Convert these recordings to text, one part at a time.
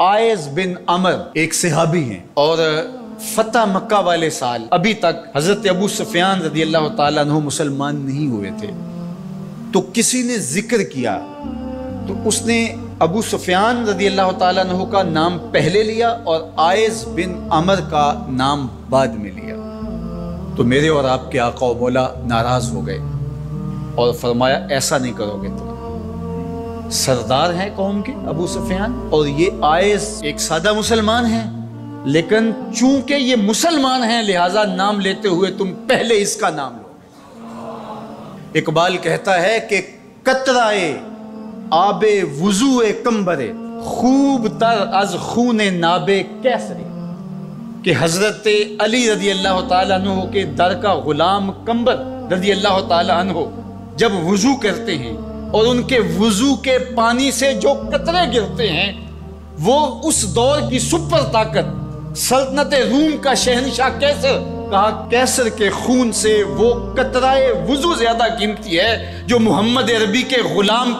Eyes بن عمر ایک صحابی ہیں، اور فتح مکہ والے سال ابھی تک حضرت ابو سفیان رضی اللہ تعالیٰ عنہ مسلمان نہیں ہوئے تھے. تو کسی نے ذکر کیا تو اس نے ابو سفیان رضی اللہ تعالیٰ عنہ کا نام پہلے لیا اور آئز بن عمر کا نام بعد میں لیا. تو میرے اور آپ کے آقا و مولا ناراض ہو گئے اور فرمایا ایسا نہیں کرو گے تم. سردار ہیں قوم کے ابو سفیان، اور یہ آئز ایک سادہ مسلمان ہیں، لیکن چونکہ یہ مسلمان ہیں لہٰذا نام لیتے ہوئے تم پہلے اس کا نام لو. اقبال کہتا ہے کہ قطرائے آب وضو کمبرے خوب تر از خون ناب کیسری، کہ حضرت علی رضی اللہ تعالیٰ عنہ کے در کا غلام کمبر رضی اللہ تعالیٰ عنہ جب وضو کرتے ہیں اور ان کے وضو کے پانی سے جو قطرے گرتے ہیں وہ اس دور کی سپر طاقت سلطنت روم کا شہنشاہ کیسر، کہا کیسر کے خون سے وہ قطرائے وضو زیادہ قیمتی ہے جو محمد عربی کے غلام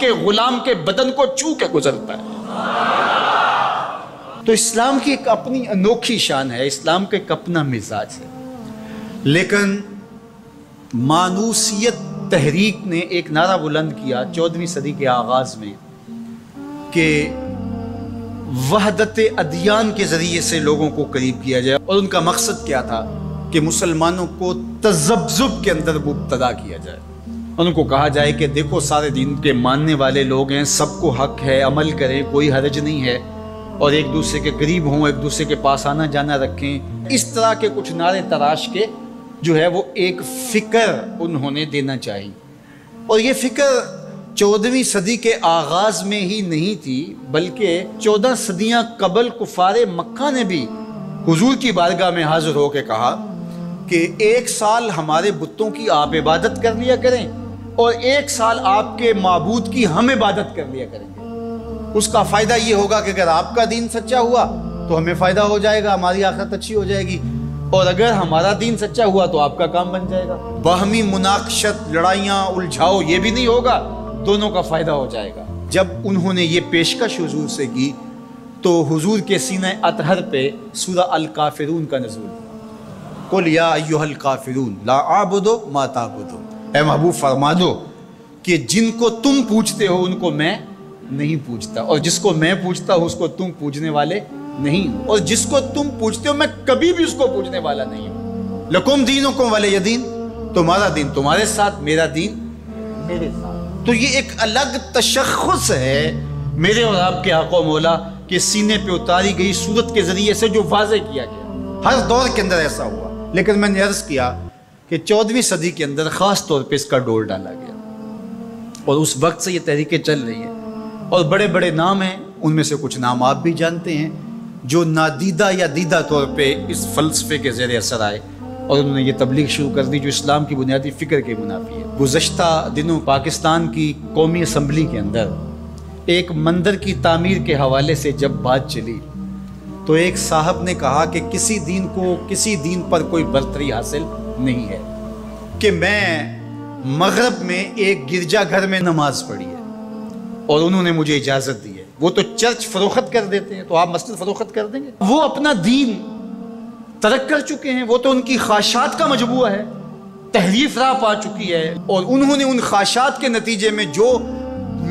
کے بدن کو چھو کے گزرتا ہے. تو اسلام کی ایک اپنی انوکھی شان ہے، اسلام کا ایک اپنا مزاج ہے. لیکن مانوسیت تحریک نے ایک نعرہ بلند کیا 14ویں صدی کے آغاز میں کہ وحدت ادیان کے ذریعے سے لوگوں کو قریب کیا جائے، اور ان کا مقصد کیا تھا کہ مسلمانوں کو تذبذب کے اندر مبتلا کیا جائے. ان کو کہا جائے کہ دیکھو سارے دین کے ماننے والے لوگ ہیں، سب کو حق ہے، عمل کریں، کوئی حرج نہیں ہے، اور ایک دوسرے کے قریب ہوں، ایک دوسرے کے پاس آنا جانا رکھیں. اس طرح کے کچھ نعرے تراش کے جو ہے وہ ایک فکر انہوں نے دینا چاہی. اور یہ فکر 14ویں صدی کے آغاز میں ہی نہیں تھی، بلکہ 14 صدیاں قبل کفار مکہ نے بھی حضور کی بارگاہ میں حاضر ہو کے کہا کہ 1 سال ہمارے بتوں کی آپ عبادت کر لیا کریں اور 1 سال آپ کے معبود کی ہم عبادت کر لیا کریں گے. اس کا فائدہ یہ ہوگا کہ اگر آپ کا دین سچا ہوا تو ہمیں فائدہ ہو جائے گا، ہماری آخرت اچھی ہو جائے گی، اور اگر ہمارا دین سچا ہوا تو آپ کا کام بن جائے گا. باہمی مناقشت، لڑائیاں، الجھاؤ یہ بھی نہیں ہوگا، دونوں کا فائدہ ہو جائے گا. جب انہوں نے یہ پیشکش حضور سے کی تو حضور کے سینہ اطہر پہ سورہ الکافرون کا نزول. قل یا ایھا الکافرون لا اعبد ما تعبدون، اے محبوب فرما دو کہ جن کو تم پوجتے ہو ان کو میں نہیں پوجتا، اور جس کو میں پوجتا ہوں اس کو تم پوجنے والے نہیں ہو، اور جس کو تم پوجتے ہو میں کبھی بھی اس کو پوجنے والا نہیں ہوں. لکم دینکم ولی دین، تمہارا دین تمہارے ساتھ، میرا دین میرے ساتھ. تو یہ ایک الگ تشخص ہے میرے اور آپ کے آقا و مولا کے سینے پہ اتاری گئی صورت کے ذریعے سے جو واضح کیا گیا. ہر دور کے اندر ایسا ہوا، لیکن میں نے عرض کیا کہ 14ویں صدی کے اندر خاص طور پہ اس کا ڈور ڈالا گیا، اور اس وقت سے یہ تحریکیں چل رہی ہیں. اور بڑے بڑے نام ہیں، ان میں سے کچھ نام آپ بھی جانتے ہیں جو نادیدہ یا دیدہ طور پہ اس فلسفے کے زیر اثر آئے اور انہوں نے یہ تبلیغ شروع کر دی جو اسلام کی بنیادی فکر کے منافی ہے. گزشتہ دنوں پاکستان کی قومی اسمبلی کے اندر ایک مندر کی تعمیر کے حوالے سے جب بات چلی تو ایک صاحب نے کہا کہ کسی دین پر کوئی برتری حاصل نہیں ہے، کہ میں مغرب میں ایک گرجا گھر میں نماز پڑھی ہے اور انہوں نے مجھے اجازت دی ہے. وہ تو چرچ فروخت کر دیتے ہیں، تو آپ مسجد فروخت کر دیں گے؟ وہ اپنا دین ترک کر چکے ہیں، وہ تو ان کی خواہشات کا مجموعہ ہے، تحریف راہ پا چکی ہے، اور انہوں نے ان خواہشات کے نتیجے میں جو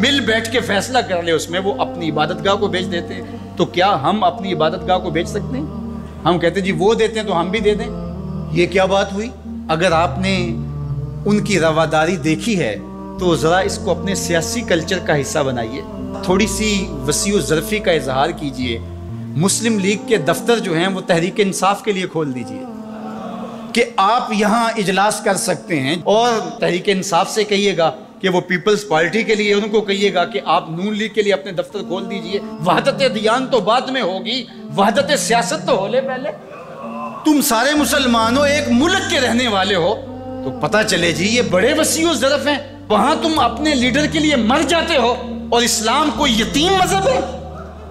مل بیٹھ کے فیصلہ کر لے اس میں وہ اپنی عبادت گاہ کو بیچ دیتے ہیں. تو کیا ہم اپنی عبادت گاہ کو بیچ سکتے ہیں؟ ہم کہتے ہیں جی وہ دیتے ہیں تو ہم بھی دے دیں. یہ کیا بات ہوئی؟ اگر آپ نے ان کی رواداری دیکھی ہے تو ذرا اس کو اپنے سیاسی کلچر کا حصہ بنائیے، تھوڑی سی وسیع و ظرفی کا اظہار کیجئے. مسلم لیگ کے دفتر جو ہیں وہ تحریک انصاف کے لیے کھول دیجئے کہ آپ یہاں اجلاس کر سکتے ہیں، اور تحریک انصاف سے کہیے گا کہ وہ پیپلز پارٹی کے لیے، ان کو کہیے گا کہ آپ نون لیگ کے لیے اپنے دفتر کھول دیجئے. وحدت ادیان تو بعد میں ہوگی، وحدت سیاست تو ہو لے پہلے. تم سارے مسلمان ہو، ایک ملک کے رہنے والے ہو، تو پتہ چلے جی یہ بڑے وسیع و ظرف ہیں. وہاں تم اپنے لیڈر کے لیے مر جاتے ہو، اور اسلام کوئی یتیم مذہب ہے؟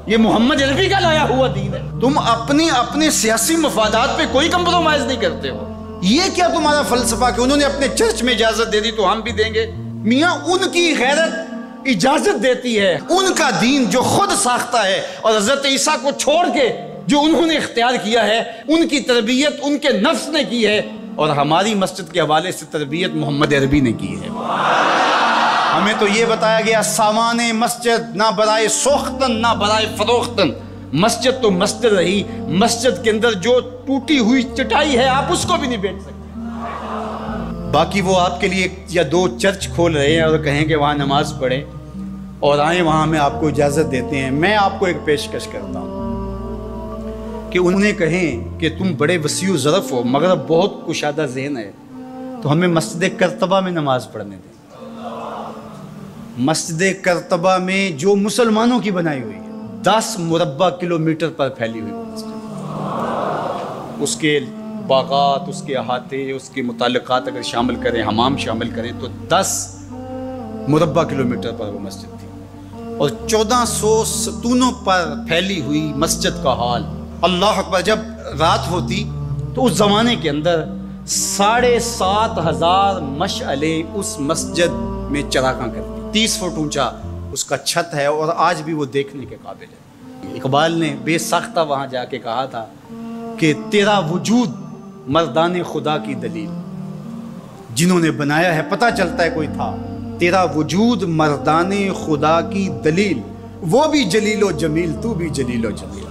یہ محمد عربی کا لایا ہوا دین ہے. تم اپنے سیاسی مفادات پہ کوئی کمپرومائز نہیں کرتے ہو. یہ کیا تمہارا فلسفہ کہ انہوں نے اپنے چرچ میں اجازت دے دی تو ہم بھی دیں گے؟ میاں ان کی غیرت اجازت دیتی ہے، ان کا دین جو خود ساختہ ہے، اور حضرت عیسیٰ کو چھوڑ کے جو انہوں نے اختیار کیا ہے ان کی تربیت ان کے نفس نے کی ہے، اور ہماری مسجد کے حوالے سے تربیت محمد عربی نے کی ہے۔ ہمیں تو یہ بتایا گیا سامان مسجد نہ برائے سوختن نہ برائے فروختن، مسجد تو مسجد رہی، مسجد کے اندر جو ٹوٹی ہوئی چٹائی ہے آپ اس کو بھی نہیں بیچ سکتے۔ باقی وہ آپ کے لیے یا دو چرچ کھول رہے ہیں اور کہیں کہ وہاں نماز پڑھیں اور آئیں، وہاں میں آپ کو اجازت دیتے ہیں۔ میں آپ کو ایک پیشکش کرتا ہوں کہ انہیں کہیں کہ تم بڑے وسیع و ظرف ہو مگر بہت کشادہ ذہن ہے، تو ہمیں مسجد کرتبہ میں نماز پڑھنے دیں۔ مسجد کرتبہ میں جو مسلمانوں کی بنائی ہوئی ہے، 10 مربع کلومیٹر پر پھیلی ہوئی مسجد، اس کے باغات، اس کے احاطے، اس کے متعلقات اگر شامل کریں، حمام شامل کریں، تو 10 مربع کلومیٹر پر وہ مسجد تھی، اور 1400 ستونوں پر پھیلی ہوئی مسجد کا حال۔ اللہ اکبر، جب رات ہوتی تو اس زمانے کے اندر 7500 مشعلیں اس مسجد میں چراغاں کرتی، 30 فٹ اونچا اس کا چھت ہے، اور آج بھی وہ دیکھنے کے قابل ہے۔ اقبال نے بے ساختہ وہاں جا کے کہا تھا کہ تیرا وجود مردان خدا کی دلیل، جنہوں نے بنایا ہے پتہ چلتا ہے کوئی تھا، تیرا وجود مردان خدا کی دلیل، وہ بھی جلیل و جمیل تو بھی جلیل و جمیل،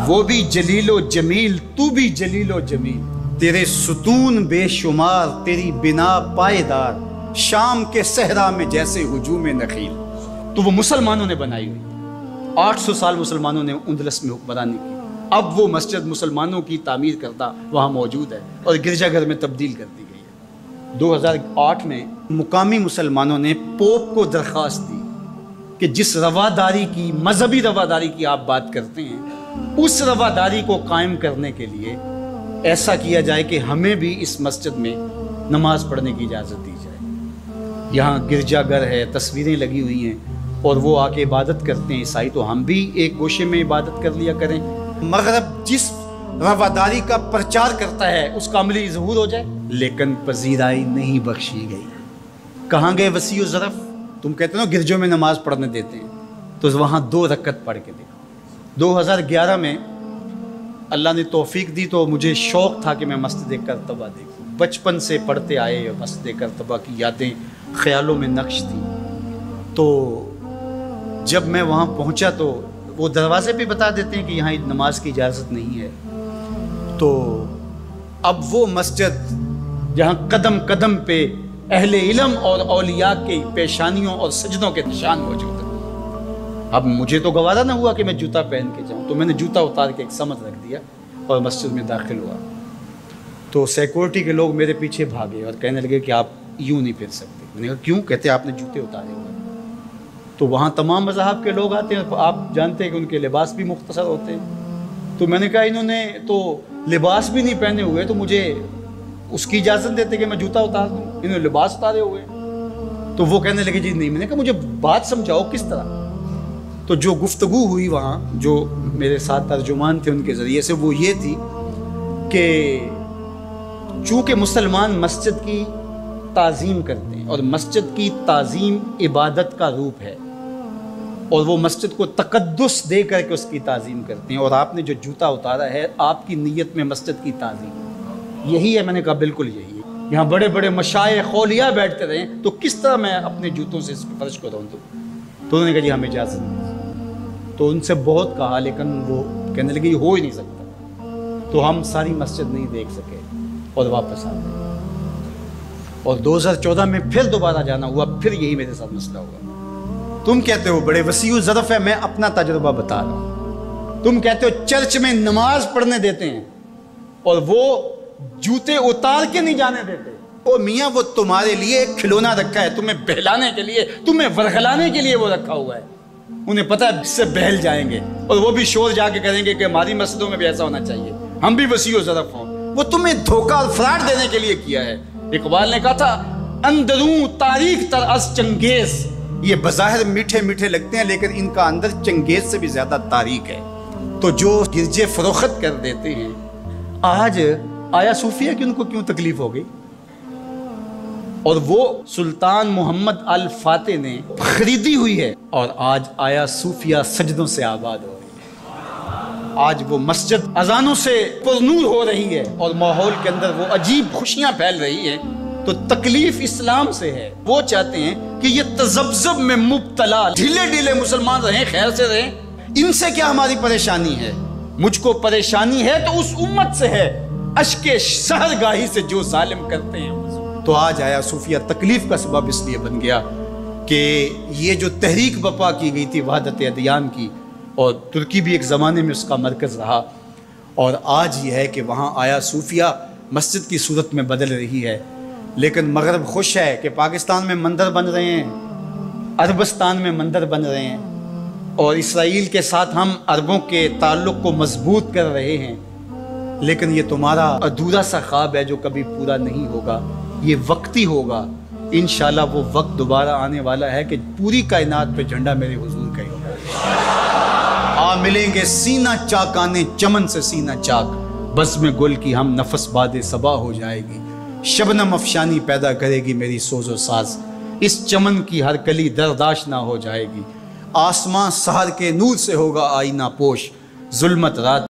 وہ بھی جلیل و جمیل تو بھی جلیل و جمیل، تیرے ستون بے شمار تیری بنا پائیدار، شام کے صحرا میں جیسے ہجوم نخیل۔ تو وہ مسلمانوں نے بنائی ہوئی، 800 سال مسلمانوں نے اندلس میں حکمرانی کی، اب وہ مسجد مسلمانوں کی تعمیر کردہ وہاں موجود ہے اور گرجا گھر میں تبدیل کر دی گئی ہے۔ 2008 میں مقامی مسلمانوں نے پوپ کو درخواست دی کہ جس رواداری کی، مذہبی رواداری کی آپ بات کرتے ہیں، اس رواداری کو قائم کرنے کے لیے ایسا کیا جائے کہ ہمیں بھی اس مسجد میں نماز پڑھنے کی اجازت دی جائے۔ یہاں گرجا گھر ہے، تصویریں لگی ہوئی ہیں، اور وہ آ کے عبادت کرتے ہیں عیسائی، تو ہم بھی ایک گوشے میں عبادت کر لیا کریں۔ مغرب جس رواداری کا پرچار کرتا ہے اس کا عملی ظہور ہو جائے، لیکن پذیرائی نہیں بخشی گئی۔ کہاں گئے وسیع و ظرف؟ تم کہتے ہو گرجوں میں نماز پڑھنے دیتے ہیں، تو وہاں 2 رکعت پڑھ کے دیکھو۔ 2011 میں اللہ نے توفیق دی تو مجھے شوق تھا کہ میں مسجد کرتبہ دیکھوں، بچپن سے پڑھتے آئے، مسجد کرتبہ کی یادیں خیالوں میں نقش تھی۔ تو جب میں وہاں پہنچا تو وہ دروازے پہ بتا دیتے ہیں کہ یہاں نماز کی اجازت نہیں ہے، تو اب وہ مسجد جہاں قدم قدم پہ اہل علم اور اولیاء کی پیشانیوں اور سجدوں کے نشان موجود ہیں، اب مجھے تو گوارا نہ ہوا کہ میں جوتا پہن کے جاؤں، تو میں نے جوتا اتار کے ایک سمت رکھ دیا اور مسجد میں داخل ہوا۔ تو سیکورٹی کے لوگ میرے پیچھے بھاگے اور کہنے لگے کہ آپ یوں نہیں پھر سکتے۔ میں نے کہا کیوں؟ کہتے آپ نے جوتے اتارے ہوئے۔ تو وہاں تمام مذاہب کے لوگ آتے ہیں، آپ جانتے ہیں کہ ان کے لباس بھی مختصر ہوتے ہیں، تو میں نے کہا انہوں نے تو لباس بھی نہیں پہنے ہوئے، تو مجھے اس کی اجازت دیتے کہ میں جوتا اتار دوں؟ انہوں نے لباس اتارے ہوئے۔ تو وہ کہنے لگے جی نہیں۔ میں نے کہا مجھے بات سمجھاؤ کس طرح؟ تو جو گفتگو ہوئی وہاں، جو میرے ساتھ ترجمان تھے ان کے ذریعے سے، وہ یہ تھی کہ چونکہ مسلمان مسجد کی تعظیم کرتے ہیں اور مسجد کی تعظیم عبادت کا روپ ہے، اور وہ مسجد کو تقدس دے کر کے اس کی تعظیم کرتے ہیں، اور آپ نے جو جوتا اتارا ہے آپ کی نیت میں مسجد کی تعظیم یہی ہے۔ میں نے کہا بالکل یہی ہے، یہاں بڑے بڑے مشائخ اولیاء بیٹھتے رہیں تو کس طرح میں اپنے جوتوں سے اس فرش کو دوں؟ تو انہوں نے کہا جی ہمیں اجازت نہیں۔ تو ان سے بہت کہا، لیکن وہ کہنے لگے یہ ہو ہی نہیں سکتا، تو ہم ساری مسجد نہیں دیکھ سکے اور واپس آ گئے۔ اور 2014 میں پھر دوبارہ جانا ہوا، پھر یہی میرے ساتھ مسئلہ ہوا۔ تم کہتے ہو بڑے وسیع و ظرف ہے، میں اپنا تجربہ بتا رہا ہوں۔ تم کہتے ہو چرچ میں نماز پڑھنے دیتے ہیں اور وہ جوتے اتار کے نہیں جانے دیتے۔ او میاں، وہ تمہارے لیے ایک کھلونا رکھا ہے، تمہیں بہلانے کے لیے، تمہیں ورغلانے کے لیے وہ رکھا ہوا ہے۔ انہیں پتہ ہے اس سے بہل جائیں گے، اور وہ بھی شور جا کے کریں گے کہ ہماری مسجدوں میں بھی ایسا ہونا چاہیے، ہم بھی وسیع و ظرف ہوں۔ وہ تمہیں دھوکہ اور فراڈ دینے کے لیے کیا ہے۔ اقبال نے کہا تھا اندروں تاریخ تر از چنگیز، یہ بظاہر میٹھے میٹھے لگتے ہیں لیکن ان کا اندر چنگیز سے بھی زیادہ تاریخ ہے۔ تو جو گرجے فروخت کر دیتے ہیں، آج آیا صوفیہ کہ ان کو کیوں تکلیف ہو گئی؟ اور وہ سلطان محمد الفاتح نے خریدی ہوئی ہے، اور آج آیا صوفیہ سجدوں سے آباد ہو رہی ہے۔ آج وہ مسجد اذانوں سے پرنور ہو رہی ہے اور ماحول کے اندر وہ عجیب خوشیاں پھیل رہی ہیں۔ تو تکلیف اسلام سے ہے، وہ چاہتے ہیں کہ یہ تذبذب میں مبتلا ڈھیلے ڈھیلے مسلمان رہیں، خیر سے رہیں، ان سے کیا ہماری پریشانی ہے؟ مجھ کو پریشانی ہے تو اس امت سے ہے، اشک سحرگاہی سے جو ظالم کرتے ہیں۔ تو آج آیا صوفیہ تکلیف کا سبب اس لیے بن گیا کہ یہ جو تحریک برپا کی گئی تھی وحدت ادیان کی، اور ترکی بھی ایک زمانے میں اس کا مرکز رہا، اور آج یہ ہے کہ وہاں آیا صوفیہ مسجد کی صورت میں بدل رہی ہے۔ لیکن مغرب خوش ہے کہ پاکستان میں مندر بن رہے ہیں، عربستان میں مندر بن رہے ہیں، اور اسرائیل کے ساتھ ہم عربوں کے تعلق کو مضبوط کر رہے ہیں۔ لیکن یہ تمہارا ادھورا سا خواب ہے جو کبھی پورا نہیں ہوگا، یہ وقتی ہوگا۔ انشاءاللہ وہ وقت دوبارہ آنے والا ہے کہ پوری کائنات پہ جھنڈا میرے حضور کا ہی ہوگا۔ آ ملیں گے سینہ چاکانے چمن سے سینہ چاک، بزم گل کی ہم نفس باد صبا ہو جائے گی، شبنم افشانی پیدا کرے گی میری سوز و ساز، اس چمن کی ہر کلی درداش نہ ہو جائے گی، آسمان سحر کے نور سے ہوگا آئینہ پوش، ظلمت رات